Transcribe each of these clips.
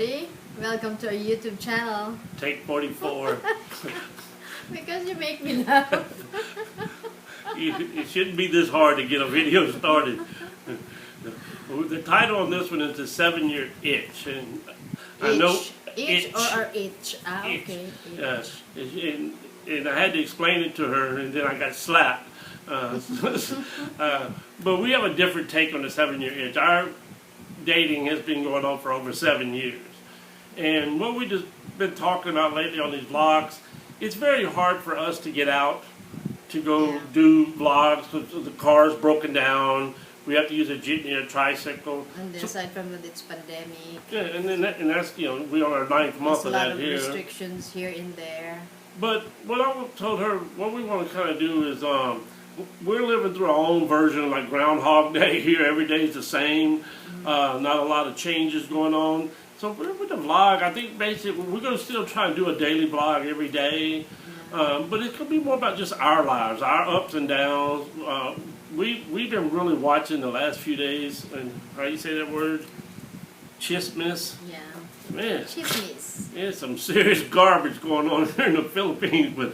everybody. Welcome to our YouTube channel. Take 44. Because you make me laugh. It shouldn't be this hard to get a video started. The title on this one is The 7-Year Itch. And I know Itch or itch? Ah, itch. okay. Yes. And I had to explain it to her, and then I got slapped. But we have a different take on the 7-year itch. Our dating has been going on for over 7 years. And what we just been talking about lately on these vlogs, it's very hard for us to get out to go do vlogs because the car's broken down. We have to use a jitney or tricycle. And aside from that, it's pandemic. Yeah, and that's, we're on our 9th month of that here. There's a lot of restrictions here and there. But what I told her, what we want to kind of do is, we're living through our own version of like Groundhog Day here. Every day is the same. Not a lot of changes going on. So with the vlog, I think basically we're going to still try and do a daily vlog every day. But it's going to be more about just our lives, our ups and downs. We've been really watching the last few days, and how you say that word? Chismis? Yeah. Man, Chismis. there's some serious garbage going on here in the Philippines, but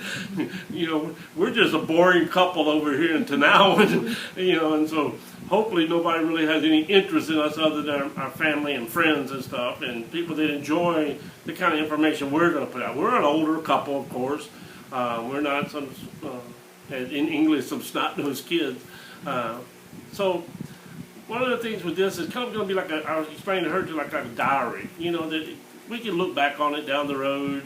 we're just a boring couple over here in Tanawan, and so hopefully nobody really has any interest in us other than our family and friends and stuff, and people that enjoy the kind of information we're going to put out. We're an older couple, of course. We're not some, in English, some snot-nosed kids. So one of the things with this is kind of going to be like I was explaining to her, to like a diary. That we can look back on it down the road,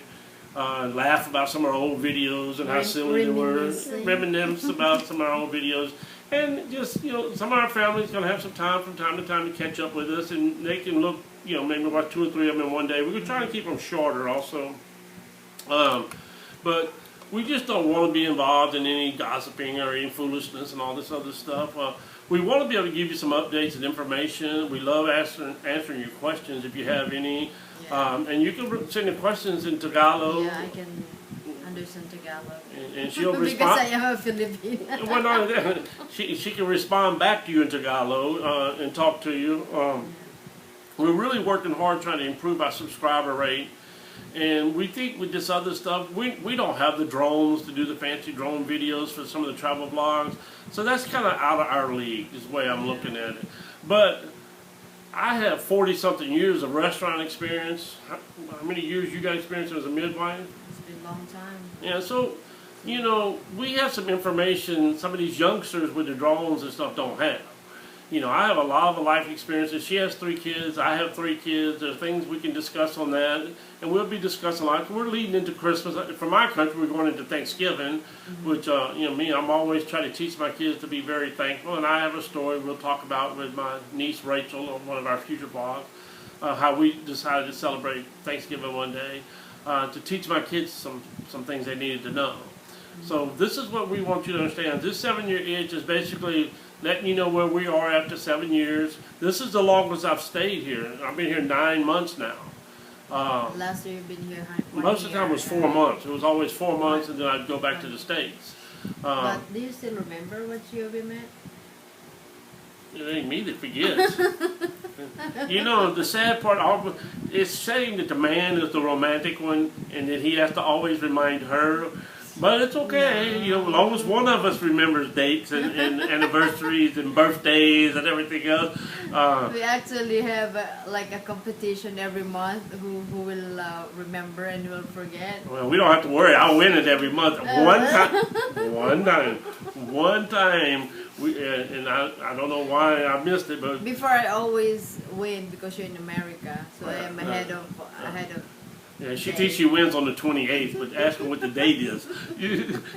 laugh about some of our old videos and how silly they were, reminisce about some of our old videos, and just some of our family's going to have some time from time to time to catch up with us, and they can look, maybe watch 2 or 3 of them in one day. We're going to try to keep them shorter also, but we just don't want to be involved in any gossiping or any foolishness and all this other stuff. We want to be able to give you some updates and information. We love answering your questions if you have any. Yeah. And you can send the questions in Tagalog. Yeah, I can understand Tagalog. And she'll respond. Because I am a Filipino. Well, no, she can respond back to you in Tagalog and talk to you. We're really working hard trying to improve our subscriber rate. And we think with this other stuff, we don't have the drones to do the fancy drone videos for some of the travel vlogs. So that's kind of out of our league, is the way I'm looking at it. But I have 40-something years of restaurant experience. How many years you got experience as a midwife? It's been a long time. Yeah, so, we have some information some of these youngsters with the drones and stuff don't have. I have a lot of life experiences. She has 3 kids. I have 3 kids. There's things we can discuss on that. And we'll be discussing a lot. We're leading into Christmas. For my country, we're going into Thanksgiving, which, I'm always trying to teach my kids to be very thankful. And I have a story we'll talk about with my niece, Rachel, on one of our future vlogs, how we decided to celebrate Thanksgiving one day, to teach my kids some things they needed to know. So this is what we want you to understand. This 7-year itch is basically letting you know where we are after 7 years. This is the longest I've stayed here. I've been here 9 months now. Last year you've been here 1 Most of the time it was 4 months. It was always 4 months, and then I'd go back to the States. But do you still remember what year we met? It ain't me that forgets. The sad part, it's saying that the man is the romantic one, and that he has to always remind her. But it's okay, as long as one of us remembers dates and anniversaries and birthdays and everything else. We actually have a competition every month who will remember and will forget. Well, we don't have to worry. I'll win it every month. One time. And I don't know why I missed it, but before I always win because you're in America, so I am ahead of. Yeah, she thinks she wins on the 28th, but ask her what the date is.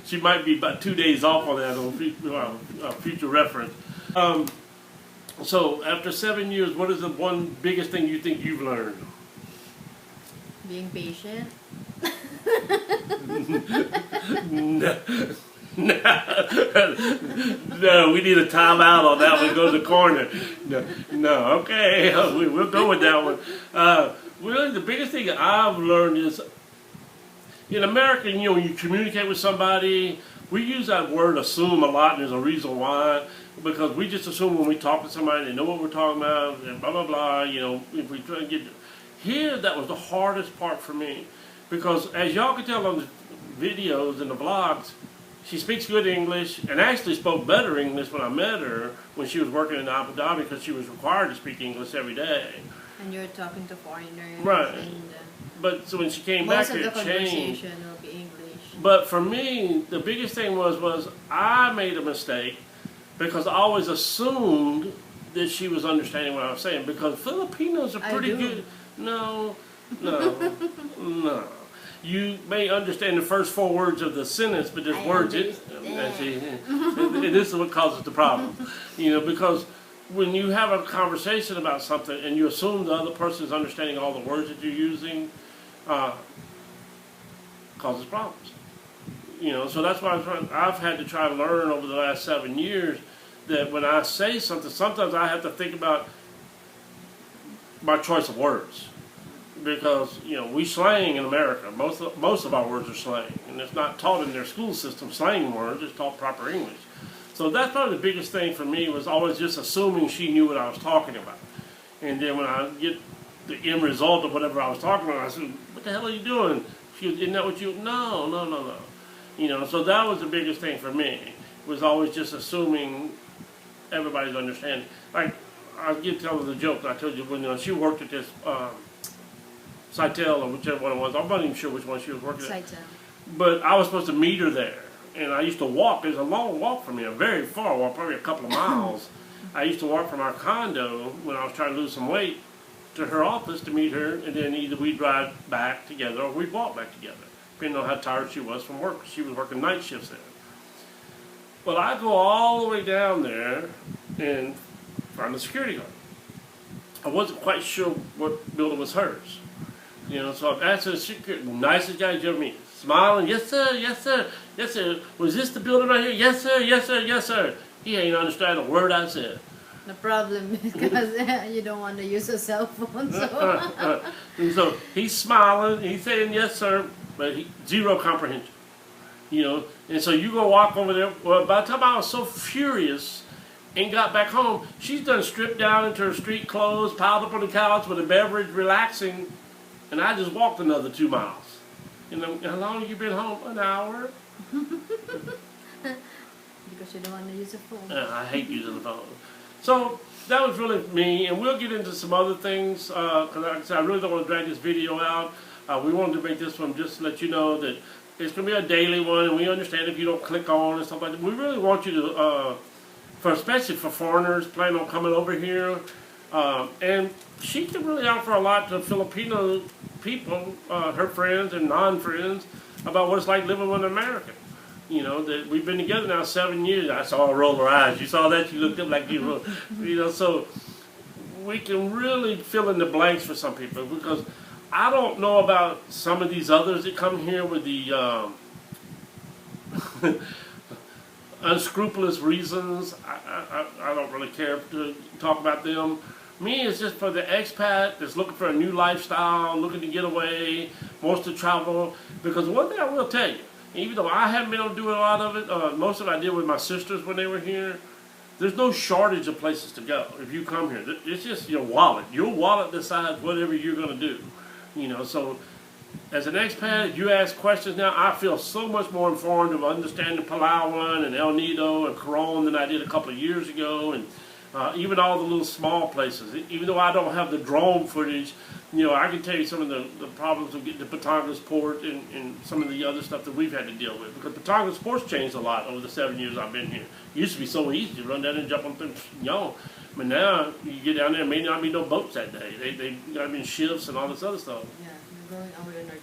She might be about 2 days off on that on future reference. So after 7 years, what is the one biggest thing you think you've learned? Being patient. No, we need a timeout on that one. Go to the corner. No, okay, we'll go with that one. Really, the biggest thing I've learned is, in America, when you communicate with somebody, we use that word assume a lot, and there's a reason why. Because we just assume when we talk to somebody, they know what we're talking about, and blah, blah, blah, if we try to get... Here, that was the hardest part for me, because as y'all can tell on the videos and the vlogs, she speaks good English, and actually spoke better English when I met her when she was working in Abu Dhabi, because she was required to speak English every day. And you're talking to foreigners. Right. And, But so when she came back, most of the it changed. conversation will be English. But for me, the biggest thing was I made a mistake because I always assumed that she was understanding what I was saying, because Filipinos are I pretty do. good. No. No. You may understand the first 4 words of the sentence, but there's I words. understand. And this is what causes the problem. Because when you have a conversation about something and you assume the other person is understanding all the words that you're using, causes problems. So that's why I've had to try to learn over the last 7 years that when I say something, sometimes I have to think about my choice of words. Because, we slang in America. Most of our words are slang. And it's not taught in their school system, slang words. It's taught proper English. So that's probably the biggest thing for me, was always just assuming she knew what I was talking about. And then when I get the end result of whatever I was talking about, I said, what the hell are you doing? She goes, isn't that what you... No. So that was the biggest thing for me, was always just assuming everybody's understanding. Like, I'll tell the joke that I told you when she worked at this... Sitel, or whichever one it was. I'm not even sure which one she was working at. Sitel. But I was supposed to meet her there. And I used to walk. It was a long walk from here, a very far walk, probably a couple of miles. I used to walk from our condo when I was trying to lose some weight to her office to meet her, and then either we'd drive back together or we'd walk back together, depending on how tired she was from work. She was working night shifts then. Well, I go all the way down there and find the security guard. I wasn't quite sure what building was hers. So I'm asking the security, nicest guy you ever meet, smiling, yes sir, yes sir, yes sir. Was this the building right here? Yes sir, yes sir, yes sir. He ain't understand a word I said. The problem is because you don't want to use a cell phone, so... And so he's smiling, he's saying yes sir, but zero comprehension. And so you go walk over there. Well, by the time I was so furious and got back home, she's done stripped down into her street clothes, piled up on the couch with a beverage, relaxing. And I just walked another 2 miles. How long have you been home? An hour? Because you don't want to use a phone. I hate using the phone. So that was really me, and we'll get into some other things, because like I said, I really don't want to drag this video out. We wanted to make this one just to let you know that it's going to be a daily one, and we understand if you don't click on and stuff like that. We really want you to, especially for foreigners planning on coming over here, and she can really offer a lot to Filipino people, her friends and non-friends, about what it's like living with an American. That we've been together now 7 years. I saw her roll her eyes. You saw that? She looked up like you were, so we can really fill in the blanks for some people, because I don't know about some of these others that come here with the unscrupulous reasons. I don't really care to talk about them. Me, it's just for the expat that's looking for a new lifestyle, looking to get away, wants to travel. Because one thing I will tell you, even though I haven't been able to do a lot of it, most of it I did with my sisters when they were here, there's no shortage of places to go if you come here. It's just your wallet. Your wallet decides whatever you're going to do. So as an expat, if you ask questions now, I feel so much more informed of understanding Palawan and El Nido and Coron than I did a couple of years ago. And even all the little small places. Even though I don't have the drone footage, I can tell you some of the problems of getting to Batangas Port and some of the other stuff that we've had to deal with. Because Batangas Port's changed a lot over the 7 years I've been here. It used to be so easy to run down and jump on things, But now, you get down there, may not be no boats that day. They got them in shifts and all this other stuff. Yeah, we're going over on our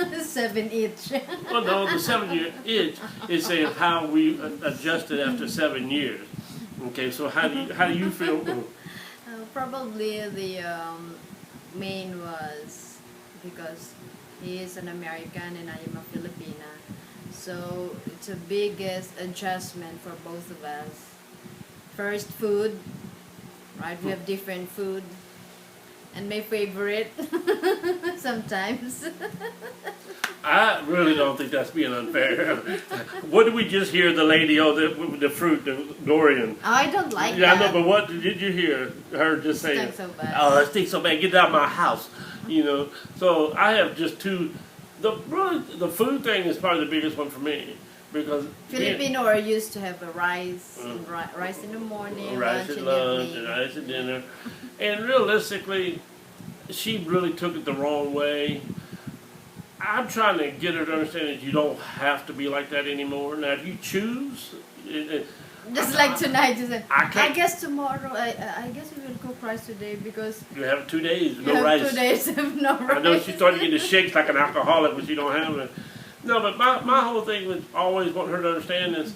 topic. 7 each. Well, no, the 7-year itch is saying how we adjusted after 7 years. Okay, so how do you feel? Probably the main was because he is an American and I am a Filipina. So it's a biggest adjustment for both of us. First, food, right? We have different food. And my favorite, sometimes. I really don't think that's being unfair. What did we just hear the lady, the fruit, the durian? I don't like Yeah, I that. know, but what did you hear her just say? Stinks so bad. Oh, it stinks so bad. Get it out of my house. So I have just two. The food thing is probably the biggest one for me because Filipino are used to have a rice, and rice in the morning, rice lunch at in lunch the and evening. rice at dinner, and realistically, she really took it the wrong way. I'm trying to get her to understand that you don't have to be like that anymore. Now, if you choose, Just like tonight, you said. I I can't- guess tomorrow. I guess we will cook rice today because you have 2 days, we no have rice. 2 days of no rice. I know she's starting to get the shakes like an alcoholic when she don't have it. No, but my whole thing was always want her to understand is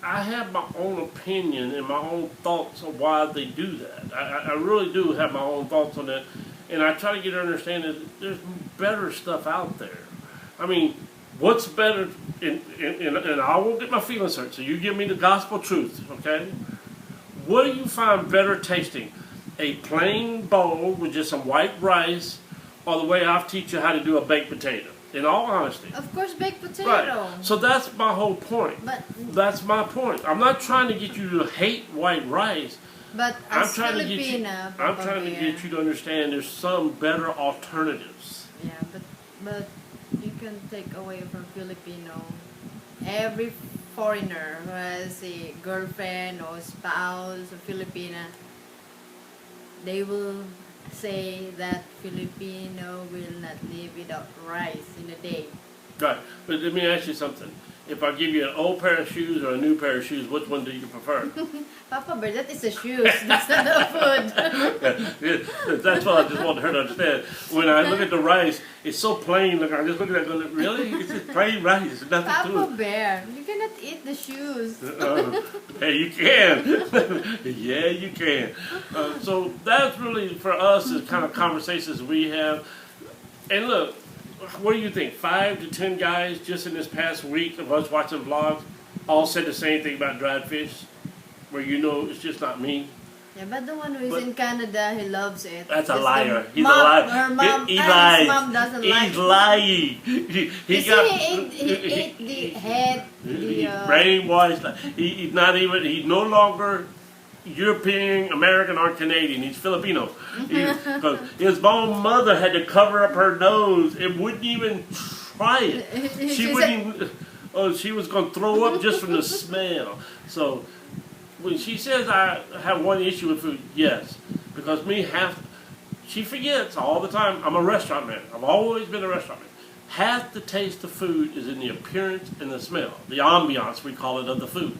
I have my own opinion and my own thoughts on why they do that. I really do have my own thoughts on that. And I try to get her to understand that there's better stuff out there. I mean, what's better, and I won't get my feelings hurt, so you give me the gospel truth, okay? What do you find better tasting? A plain bowl with just some white rice, or the way I've teach you how to do a baked potato? In all honesty. Of course, baked potato. Right. So that's my whole point. But That's my point. I'm not trying to get you to hate white rice. as trying to get you. Filipina, I'm trying to Papa get you to understand there's some better alternatives. Bear, yeah, but you can take away from Filipino every foreigner who has a girlfriend or spouse or Filipina. They will say that Filipino will not live without rice in a day. Right. But let me ask you something. If I give you an old pair of shoes or a new pair of shoes, which one do you prefer? Papa Bear, that is a shoes. That's not a food. That's what I just want her to understand. When I look at the rice, it's so plain. Look, I just look at it going, really? It's just plain rice. There's nothing to Papa it. Bear, you cannot eat the shoes. Hey, you can. Yeah, you can. So that's really, for us, the kind of conversations we have. And look, what do you think? 5 to 10 guys just in this past week of us watching vlogs all said the same thing about dried fish, where it's just not me. Yeah, but the one who is But- in Canada, he loves it. That's a Just liar. the He's mom, a liar. Her mom, He his lies. mom doesn't like He's it. lying. You He see, he ate the head, He's the brainwashed. He's not even. He's no longer European, American, or Canadian. He's Filipino. Because his own mother had to cover up her nose and wouldn't even try it. She She wouldn't even. Oh, she was going to throw up just from the smell. So when she says I have one issue with food, yes, because she forgets all the time. I'm a restaurant man. I've always been a restaurant man. Half the taste of food is in the appearance and the smell, the ambiance we call it of the food.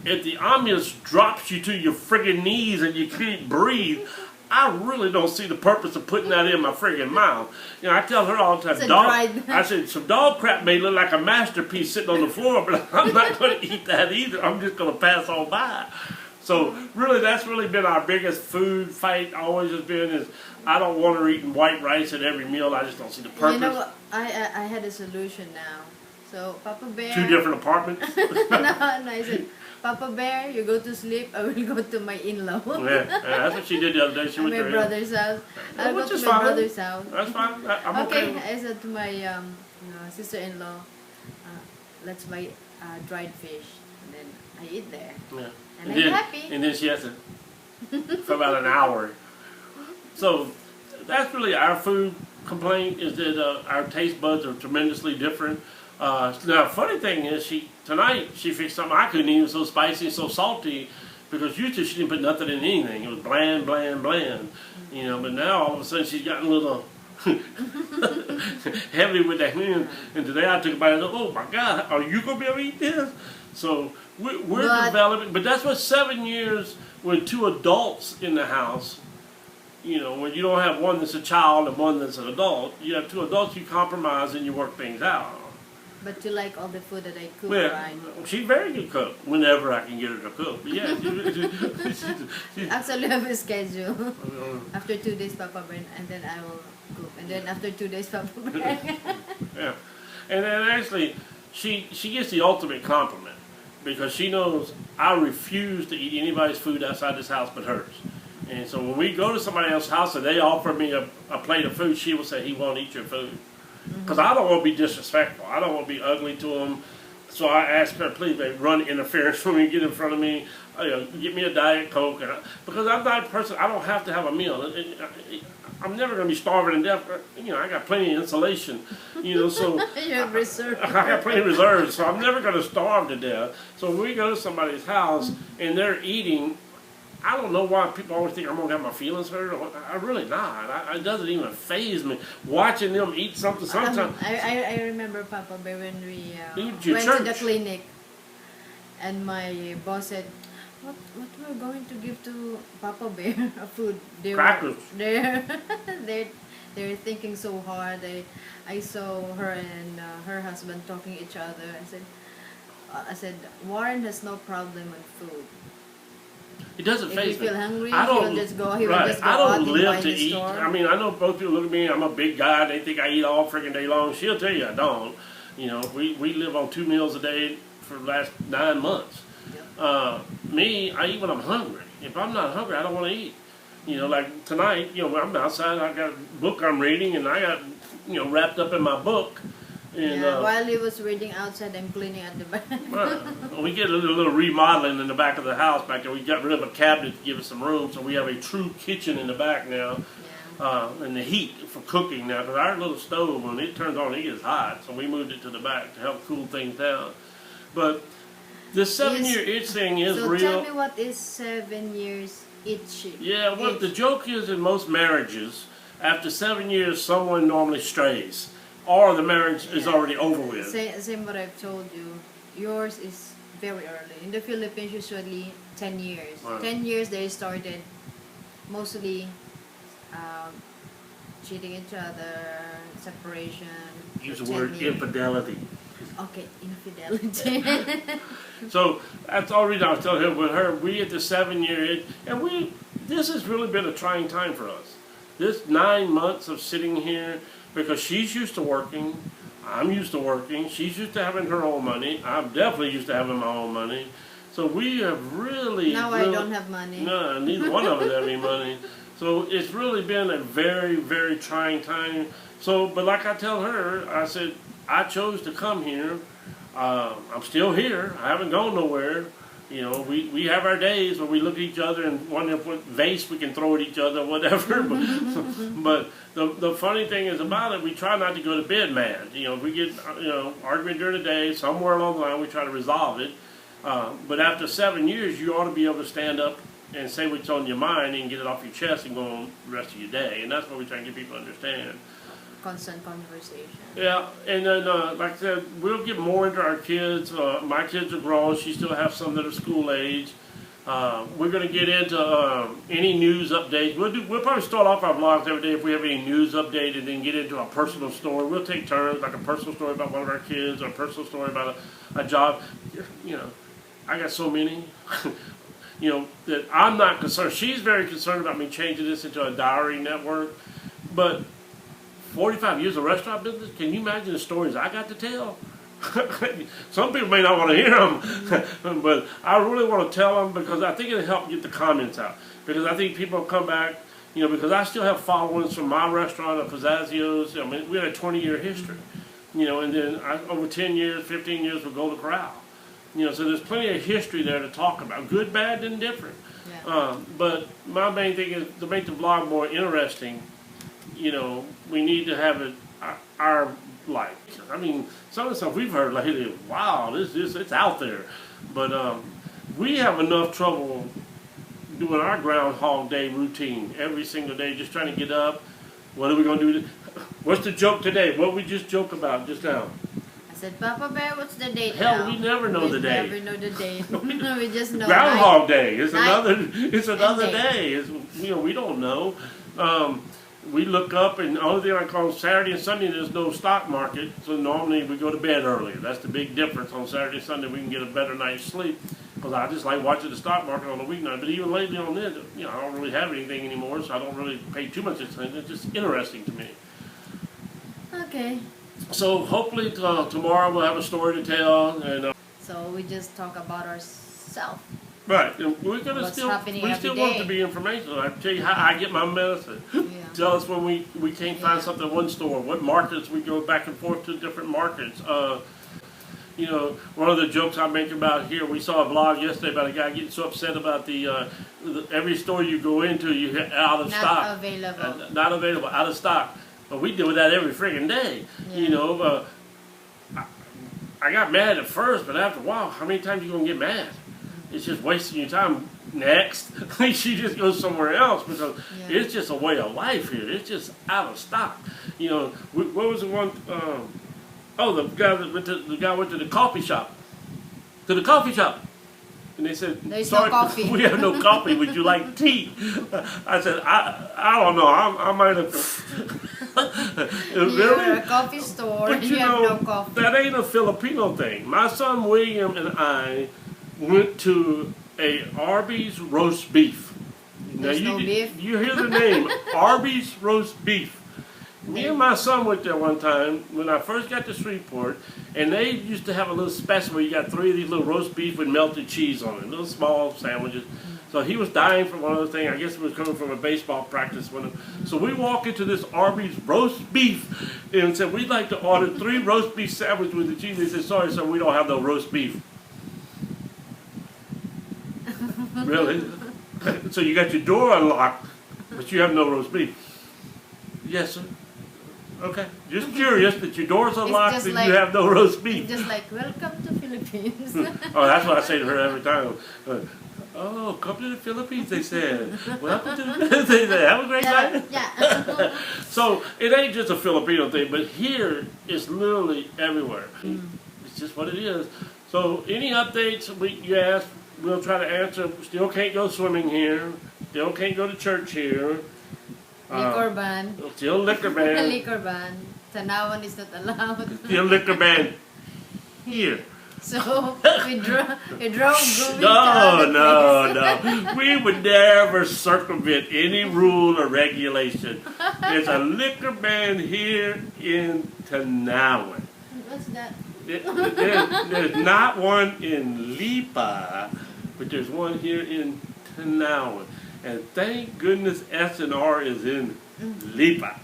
If the ambiance drops you to your friggin' knees and you can't breathe, I really don't see the purpose of putting that in my friggin' mouth. I tell her all the It's a time, dried- I said, some dog crap may look like a masterpiece sitting on the floor, but I'm not going to eat that either. I'm just going to pass on by. So really, that's really been our biggest food fight. Always has been is I don't want her eating white rice at every meal. I just don't see the purpose. You know what? I had a solution now. So Papa Bear. 2 different apartments. no, I said, Papa Bear, you go to sleep. I will go to my in-law. Yeah, that's what she did the other day. She At went my to her. brother's house. I'll go Which to is my fine. brother's house. That's fine. I'm Okay, okay. I said to my sister-in-law, let's buy dried fish, and then I eat there, Yeah. and I'm happy. And then she has to for about an hour. So that's really our food complaint is that our taste buds are tremendously different. Now, funny thing is, tonight she fixed something I couldn't eat. It was so spicy and so salty because usually she didn't put nothing in anything. It was bland, bland, bland. But now all of a sudden she's gotten a little heavy with the hand. And today I took a bite and said, oh my God, are you going to be able to eat this? So we're But- developing. But that's what 7 years with 2 adults in the house. When you don't have one that's a child and one that's an adult, you have 2 adults, you compromise and you work things out. But you like all the food that I cook, Well, right? she's very good cook whenever I can get her to cook. But yeah, she's Actually, I have a schedule. After 2 days, Papa Bear, and then I will cook, and then after 2 days, Papa Bear. yeah. And then actually, she gets the ultimate compliment because she knows I refuse to eat anybody's food outside this house but hers. And so when we go to somebody else's house and they offer me a plate of food, she will say, he won't eat your food. Because I don't want to be disrespectful. I don't want to be ugly to him. So I ask her, please, babe, run interference for me, get in front of me, get me a Diet Coke. Because I'm not a person, I don't have to have a meal. I'm never going to be starving to death. I got plenty of insulation, so You have reserve. I got plenty of reserves, so I'm never going to starve to death. So when we go to somebody's house and they're eating, I don't know why people always think I'm going to have my feelings hurt. I'm really not. It doesn't even faze me. Watching them eat something sometimes. I remember, Papa Bear, when we went Your to the church. clinic, and my boss said, what we're going to give to Papa Bear a food. Crackers. They're thinking so hard. I saw her and her husband talking each other. I said, Warren has no problem with food. It doesn't If faze you me. feel hungry, I don't, he will just go out I don't and live buy to in the eat. store. I mean, I know both people look at me. I'm a big guy. They think I eat all freaking day long. She'll tell you I don't. We live on 2 meals a day for the last 9 months. Me, I eat when I'm hungry. If I'm not hungry, I don't want to eat. Like tonight, when I'm outside, I got a book I'm reading, and I got, wrapped up in my book. And, While he was reading outside, I'm cleaning at the back. we get a little remodeling in the back of the house back there. We got rid of a cabinet to give us some room, so we have a true kitchen in the back now. And the heat for cooking now, because our little stove, when it turns on, it gets hot. So we moved it to the back to help cool things down. But this 7-year itch thing is so real. tell me, what is 7 years itchy? Yeah, what the joke is in most marriages, after 7 years, someone normally strays. Or the marriage is already over with. Same what I've told you. Yours is very early. In the Philippines, usually 10 years. Right. 10 years they started mostly cheating each other, separation. Use the 10 word years. infidelity. Okay, infidelity. So that's all reason I was telling her with her, we at the 7-year itch, and this has really been a trying time for us. This 9 months of sitting here, because she's used to working, I'm used to working, she's used to having her own money, I'm definitely used to having my own money. So we have really... Now I don't have money. No, neither one of us have any money. So it's really been a very, very trying time. So, but like I tell her, I said, I chose to come here. I'm still here. I haven't gone nowhere. We have our days where we look at each other and wonder what vase we can throw at each other, whatever. But the funny thing is about it, we try not to go to bed mad. We get arguing during the day. Somewhere along the line, we try to resolve it. But after 7 years, you ought to be able to stand up and say what's on your mind and get it off your chest and go on the rest of your day. And that's what we try to get people to understand. Constant conversation. Yeah, and then like I said, we'll get more into our kids. My kids are grown. She still has some that are school age. We're going to get into any news updates. We'll probably start off our vlogs every day if we have any news update, and then get into a personal story. We'll take turns, like a personal story about one of our kids, or a personal story about a job. I got so many. That I'm not concerned. She's very concerned about me changing this into a diary network, but 45 years of restaurant business, can you imagine the stories I got to tell? Some people may not want to hear them, but I really want to tell them because I think it'll help get the comments out. Because I think people will come back, because I still have followings from my restaurant at Pizzazzio's. I mean, we had a 20-year history, and then over 10 years, 15 years with Golden Corral. So there's plenty of history there to talk about, good, bad, and different. Yeah. But my main thing is to make the blog more interesting. We need to have it our life. I mean, some of the stuff we've heard lately, wow, it's out there. But we have enough trouble doing our Groundhog Day routine every single day, just trying to get up. What are we going to do? What's the joke today? What we just joke about just now? I said, Papa Bear, what's the date Hell, now? we never know the date. We never know the date. We just know. Groundhog Day. It's another day. day. We don't know. We look up, and the only thing I call Saturday and Sunday, there's no stock market, so normally we go to bed earlier. That's the big difference. On Saturday and Sunday, we can get a better night's sleep, because I just like watching the stock market on the weeknight. But even lately on this, I don't really have anything anymore, so I don't really pay too much attention. It's just interesting to me. Okay. So hopefully tomorrow we'll have a story to tell. And So we just talk about ourselves. Right. And we're gonna What's still happening we every still want day. to be informational. I tell you how I get my medicine. Yeah. Tell us when we can't find Yeah. something in one store. What markets we go back and forth to different markets. You know, one of the jokes I make about here, we saw a blog yesterday about a guy getting so upset about the every store you go into, you get out of Not stock. available. Not available, out of stock. But we deal with that every friggin' day. You Yeah. know, I got mad at first, but after a while, how many times you gonna get mad? It's just wasting your time. Next, at least you just go somewhere else because Yeah. it's just a way of life here. It's just out of stock. You know, what was the one? Oh, the guy went to the coffee shop. To the coffee shop. And they said, There's no sorry, coffee." we have no coffee. Would you like tea? I said, I don't know. I might have. You're Really? a coffee store But and you you have know, no coffee. that ain't a Filipino thing. My son William and I went to a Arby's roast beef. There's no beef? You hear the name, Arby's roast beef. Me and my son went there one time when I first got to Shreveport, and they used to have a little special where you got 3 of these little roast beef with melted cheese on it, little small sandwiches. So he was dying for one of those things. I guess it was coming from a baseball practice. So we walk into this Arby's roast beef and said, we'd like to order 3 roast beef sandwiches with the cheese. They said, sorry, sir, we don't have no roast beef. Really? So you got your door unlocked, but you have no roast beef. Yes, sir. Okay. Just curious that your door's unlocked just and like- you have no roast beef. Just like, welcome to Philippines. Oh, that's what I say to her every time. Oh, come to the Philippines, they said. Welcome to the Philippines. They said, have a great night. Yeah. So it ain't just a Filipino thing, but here it's literally everywhere. It's just what it is. So any updates you ask, we'll try to answer. Still can't go swimming here. Still can't go to church here. Liquor ban. Still liquor ban. Liquor ban. Tanawan is not allowed. Still liquor ban here. So we drove Gumi to No, other no, places. no. We would never circumvent any rule or regulation. There's a liquor ban here in Tanawan. What's that? There's not one in Lipa, but there's one here in Tanawan. And thank goodness S&R is in Lipa.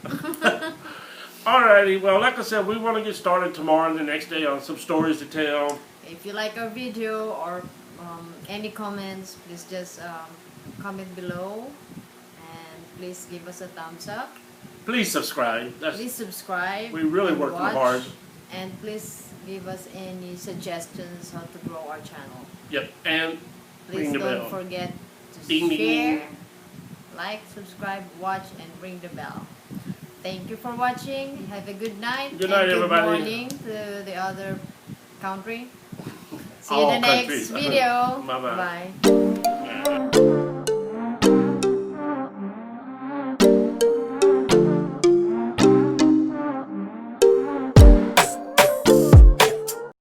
Alrighty, well, like I said, we want to get started tomorrow and the next day on some stories to tell. If you like our video or any comments, please just comment below and please give us a thumbs up. Please subscribe. Please subscribe. We really and working watch, hard. And please give us any suggestions how to grow our channel. Yep, and Please ring the don't bell. forget to Ding, ding, share, ding. like, subscribe, watch, and ring the bell. Thank you for watching. Have a good night. Good night, and good everybody. morning to the other country. See you All in the next countries. video. Bye-bye. Bye.